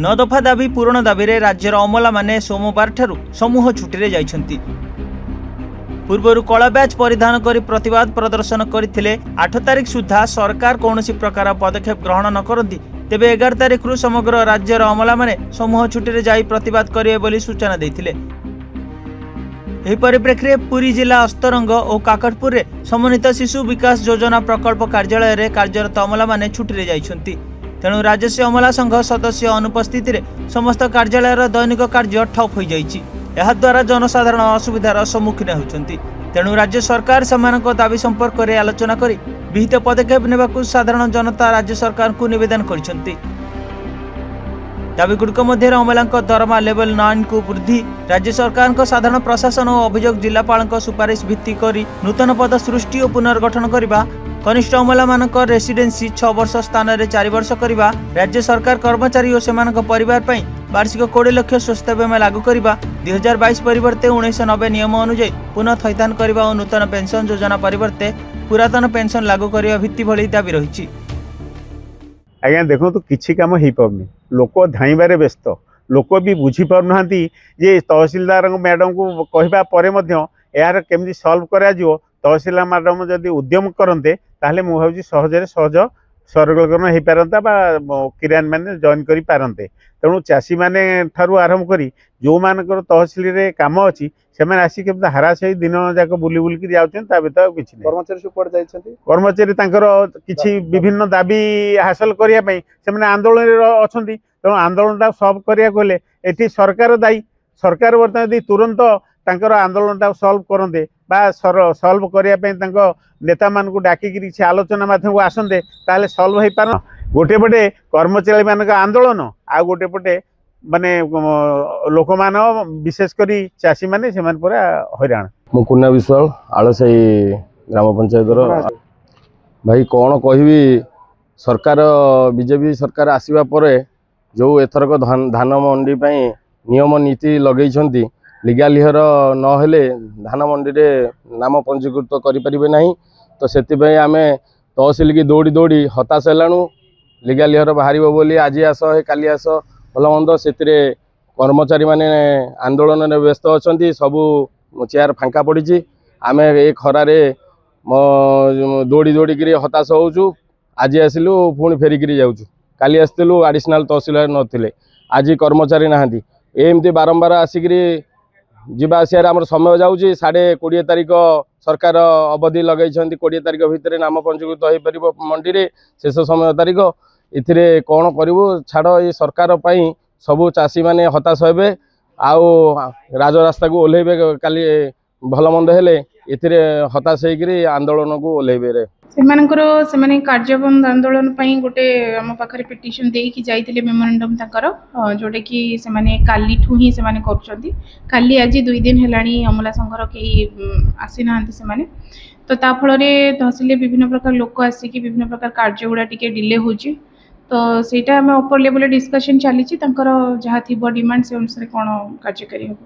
9 दफा दाबी पूरण दाबी रे राज्यर अमला माने सोमवार ठारू समूह छुट्टी जाइछंती। पूर्व कला बैच परिधान करी प्रतिवाद प्रदर्शन करथिले 8 तारिख सुधा सरकार कौनसी प्रकार पदक्षेप ग्रहण न करती तेबे 11 तारिख रु समग्र राज्यर अमला माने समूह छुट्टी जाई प्रतिवाद करिवे बोली सूचना देथिले। एही परिप्रेक्षी पुरी जिला अस्तरंग और काकटपुर रे समन्वित शिशु विकास योजना प्रकल्प कार्यालय रे कार्यरत अमला माने छुट्टी जाइछंती। तेणु राज्य अमला संघ सदस्य अनुपस्थित रे समस्त कार्यालय दैनिक कार्य ठप हो जाइछि। यह द्वारा जनसाधारण असुविधार सम्मुखीन होउछंती। तेणु राज्य सरकार समानक दाबी संपर्क में आलोचना करी विहित पदक्षेप नेबाकु साधारण जनता राज्य सरकार को निवेदन करिसंती। दाबीगुड़िक मध्य अमलांक दरमा लेवल 9 को वृद्धि, राज्य सरकार साधारण प्रशासन और अभियोग जिलापाल सुपारिश भित्ति करी नूतन पद सृष्टि और पुनर्गठन करने, कनिष्ठ अमला मानक रेसिडेन्सी 6 वर्ष स्थान में 4 वर्ष करने, राज्य सरकार कर्मचारी और सेमानक परिवार पई वार्षिक 20 लाख स्वास्थ्य बीमा लागू करने, 2022 परिवर्ते 1990 नियम अनुଯାयी पुनः थैथान करने और नूतन पेंशन योजना परिवर्ते पुरातन पेंशन लागू करने भित्ति भली दाबी रही। आज्ञा देखो तो किसी कम हो पारनी, लोक धाइबारे व्यस्त, लोक भी बुझी पारना जे तहसीलदार मैडम को कहवा यार केमती सल्व करा तहसीलदार मैडम जदि उद्यम करते ताहले मु भावुची सहजरे सहज सरलीकरण हो पारंता किरान मैंने जॉइन करि पारंते। तेणु चाषी माने ठारू आरंभ करी जो मानकर तहसील रे काम अच्छी से आसिक हारास हो दिन जाक बुली बुलिक जाऊँच किसी कर्मचारी सुपड़ जाइछंती। कर्मचारी किसी विभिन्न दाबी हासिल करने से आंदोलन अच्छा। तेणु आंदोलन सल्व करा ये सरकार दायी। सरकार बर्तमान यदि तुरंत आंदोलन सल्व करते सल्व करने नेता मान डाकिक किसी आलोचना माध्यम को आसते ताले सल्व हो पार। गोटे पटे कर्मचारी मान आंदोलन आ गोटे पटे माने लोक मान विशेषकर चाषी माने से पूरा हैरान। मुकुन्ना विश्वाल आलसाई ग्राम पंचायत भाई कौन कहि सरकार बीजेपी सरकार आसवा परे जो एथरक धान मंडी नियम नीति लगे लिगालिहर नहेले धान मंडी रे नाम पंजीकृत करें ना, तो से आम तहसिल की दौड़ी दौड़ी हताश हेलु। लिगालिहर बाहर बोली आज आस काली आस भल मंद से कर्मचारी माने आंदोलन में व्यस्त अच्छा। सबू चेयर फांका पड़ी आम ए खरारे दौड़ी दौड़िक हताश होचु। आज आसिलु पुणी फेरिकी जाऊँ, काली आसलु एडिशनल तहसीलदार नथिले, आज कर्मचारी नहांती। एमती बारंबार आसिक जीवा आसियार आमर समय जाऊँगी। 20.5 तारिख सरकार अवधि लगे 20 तारिख भितर नाम पंजीकृत हो पार मंडी रे शेष समय तारिख। इथिरे कौन करूँ छाड़ ये सरकार पाई सबू चाषी माने हताश हे आउ राजरास्ता को ओह्लैबे काली भल मंद हेले इथिरे हताश होकर आंदोलन को ओह्लैबे। से कार्य बंद आंदोलन गोटे आम पाखे पिटिशन देकी जाइए मेमोरेंडम जोटा कि काली ठू ही से काली आज 2 दिन है अमला संघर कहीं आसी ना से तो ताफल तहसिल विभिन्न प्रकार लोक आसिक विभिन्न प्रकार कार्य गुड़ा टी डिले हो तो सेटा आम अपर लेवल डिस्कशन चली जहाँ थी डिमांड से अनुसार कौन कार्यकारी हो।